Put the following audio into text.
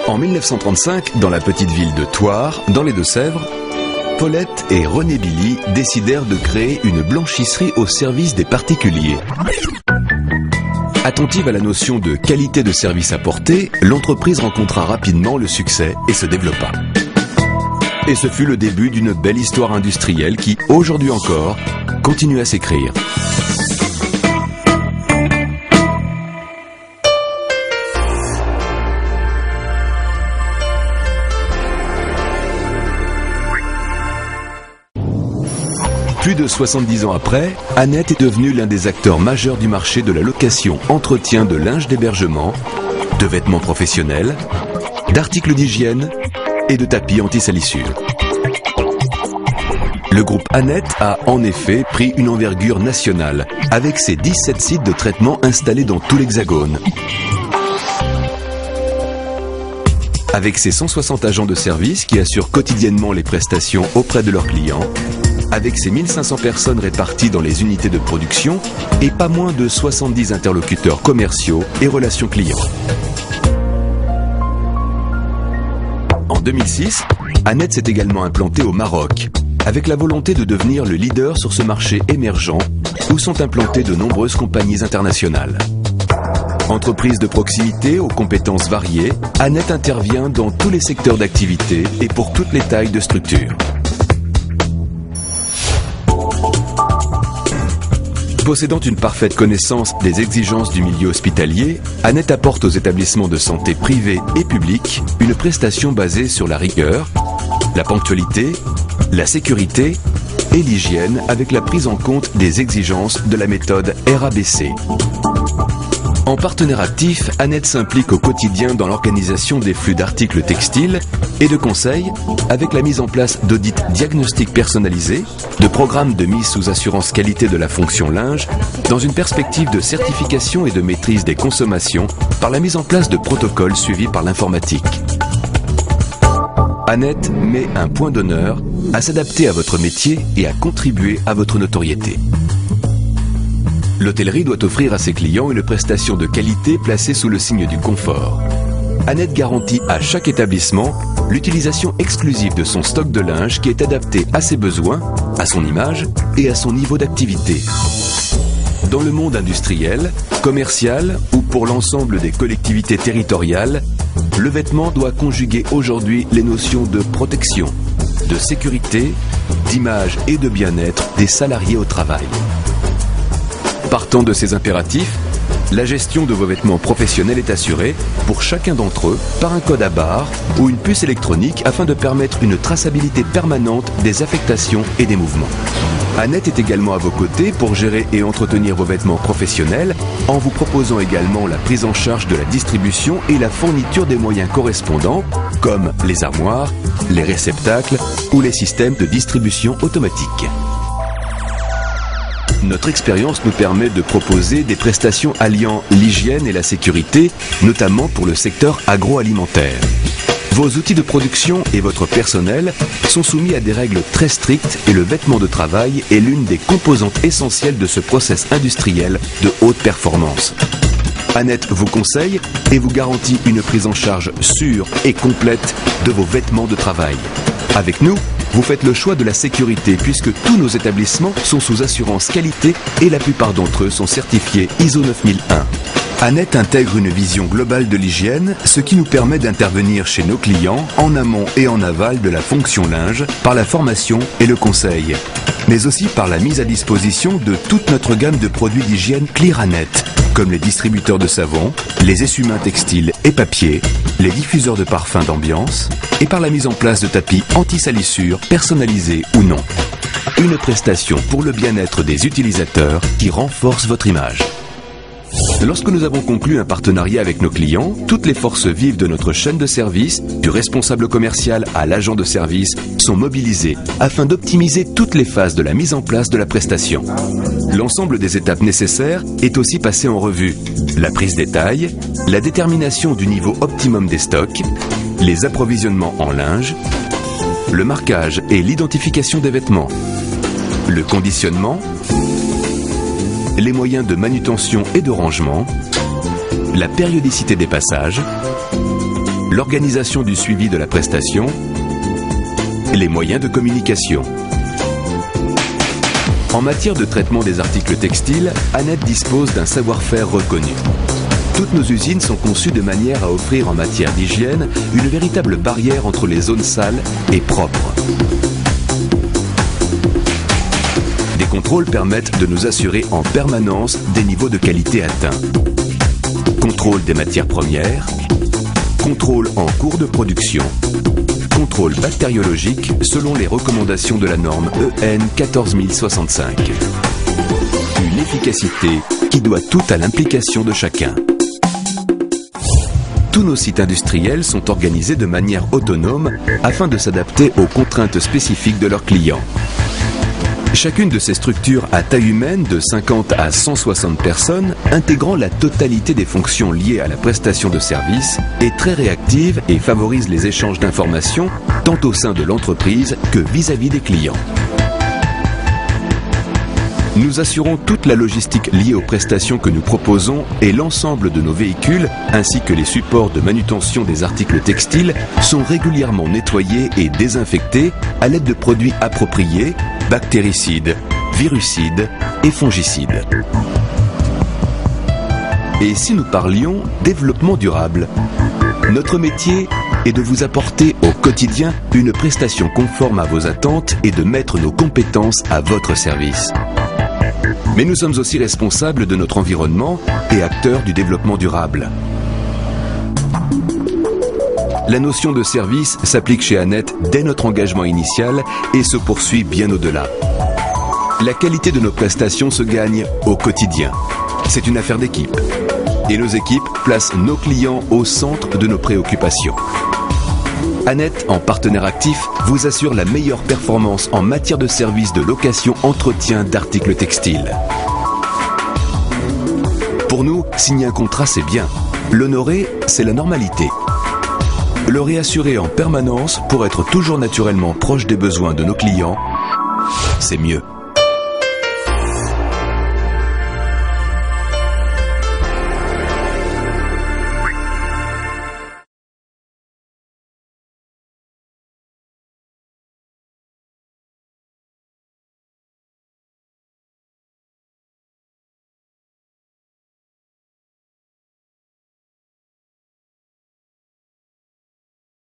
En 1935, dans la petite ville de Thouars, dans les Deux-Sèvres, Paulette et René Billy décidèrent de créer une blanchisserie au service des particuliers. Attentive à la notion de qualité de service apporté, l'entreprise rencontra rapidement le succès et se développa. Et ce fut le début d'une belle histoire industrielle qui, aujourd'hui encore, continue à s'écrire. Plus de 70 ans après, Annette est devenue l'un des acteurs majeurs du marché de la location-entretien de linge d'hébergement, de vêtements professionnels, d'articles d'hygiène et de tapis anti-salissure. Le groupe Annette a en effet pris une envergure nationale avec ses 17 sites de traitement installés dans tout l'Hexagone. Avec ses 160 agents de service qui assurent quotidiennement les prestations auprès de leurs clients, avec ses 1500 personnes réparties dans les unités de production et pas moins de 70 interlocuteurs commerciaux et relations clients. En 2006, Annette s'est également implantée au Maroc, avec la volonté de devenir le leader sur ce marché émergent où sont implantées de nombreuses compagnies internationales. Entreprise de proximité aux compétences variées, Annette intervient dans tous les secteurs d'activité et pour toutes les tailles de structure. Possédant une parfaite connaissance des exigences du milieu hospitalier, Annette apporte aux établissements de santé privés et publics une prestation basée sur la rigueur, la ponctualité, la sécurité et l'hygiène avec la prise en compte des exigences de la méthode RABC. En partenaire actif, Annette s'implique au quotidien dans l'organisation des flux d'articles textiles et de conseils avec la mise en place d'audits diagnostiques personnalisés, de programmes de mise sous assurance qualité de la fonction linge, dans une perspective de certification et de maîtrise des consommations par la mise en place de protocoles suivis par l'informatique. Annette met un point d'honneur à s'adapter à votre métier et à contribuer à votre notoriété. L'hôtellerie doit offrir à ses clients une prestation de qualité placée sous le signe du confort. Annette garantit à chaque établissement l'utilisation exclusive de son stock de linge qui est adapté à ses besoins, à son image et à son niveau d'activité. Dans le monde industriel, commercial ou pour l'ensemble des collectivités territoriales, le vêtement doit conjuguer aujourd'hui les notions de protection, de sécurité, d'image et de bien-être des salariés au travail. Partant de ces impératifs, la gestion de vos vêtements professionnels est assurée pour chacun d'entre eux par un code à barres ou une puce électronique afin de permettre une traçabilité permanente des affectations et des mouvements. Annette est également à vos côtés pour gérer et entretenir vos vêtements professionnels en vous proposant également la prise en charge de la distribution et la fourniture des moyens correspondants comme les armoires, les réceptacles ou les systèmes de distribution automatique. Notre expérience nous permet de proposer des prestations alliant l'hygiène et la sécurité, notamment pour le secteur agroalimentaire. Vos outils de production et votre personnel sont soumis à des règles très strictes et le vêtement de travail est l'une des composantes essentielles de ce process industriel de haute performance. Annette vous conseille et vous garantit une prise en charge sûre et complète de vos vêtements de travail. Avec nous, vous faites le choix de la sécurité puisque tous nos établissements sont sous assurance qualité et la plupart d'entre eux sont certifiés ISO 9001. Annette intègre une vision globale de l'hygiène, ce qui nous permet d'intervenir chez nos clients en amont et en aval de la fonction linge par la formation et le conseil, mais aussi par la mise à disposition de toute notre gamme de produits d'hygiène Clear Annette, comme les distributeurs de savon, les essuie-mains textiles et papier, les diffuseurs de parfums d'ambiance, et par la mise en place de tapis anti-salissure personnalisés ou non. Une prestation pour le bien-être des utilisateurs qui renforce votre image. Lorsque nous avons conclu un partenariat avec nos clients, toutes les forces vives de notre chaîne de service, du responsable commercial à l'agent de service, sont mobilisées afin d'optimiser toutes les phases de la mise en place de la prestation. L'ensemble des étapes nécessaires est aussi passé en revue. La prise des tailles, la détermination du niveau optimum des stocks, les approvisionnements en linge, le marquage et l'identification des vêtements, le conditionnement, les moyens de manutention et de rangement, la périodicité des passages, l'organisation du suivi de la prestation, les moyens de communication. En matière de traitement des articles textiles, Annette dispose d'un savoir-faire reconnu. Toutes nos usines sont conçues de manière à offrir en matière d'hygiène une véritable barrière entre les zones sales et propres. Des contrôles permettent de nous assurer en permanence des niveaux de qualité atteints. Contrôle des matières premières, contrôle en cours de production, contrôle bactériologique selon les recommandations de la norme EN 14065. Une efficacité qui doit tout à l'implication de chacun. Tous nos sites industriels sont organisés de manière autonome afin de s'adapter aux contraintes spécifiques de leurs clients. Chacune de ces structures à taille humaine de 50 à 160 personnes, intégrant la totalité des fonctions liées à la prestation de services, est très réactive et favorise les échanges d'informations tant au sein de l'entreprise que vis-à-vis des clients. Nous assurons toute la logistique liée aux prestations que nous proposons et l'ensemble de nos véhicules, ainsi que les supports de manutention des articles textiles, sont régulièrement nettoyés et désinfectés à l'aide de produits appropriés, bactéricides, virucides et fongicides. Et si nous parlions développement durable, notre métier est de vous apporter au quotidien une prestation conforme à vos attentes et de mettre nos compétences à votre service. Mais nous sommes aussi responsables de notre environnement et acteurs du développement durable. La notion de service s'applique chez Annette dès notre engagement initial et se poursuit bien au-delà. La qualité de nos prestations se gagne au quotidien. C'est une affaire d'équipe. Et nos équipes placent nos clients au centre de nos préoccupations. Annette, en partenaire actif, vous assure la meilleure performance en matière de services de location-entretien d'articles textiles. Pour nous, signer un contrat, c'est bien. L'honorer, c'est la normalité. Le réassurer en permanence pour être toujours naturellement proche des besoins de nos clients, c'est mieux.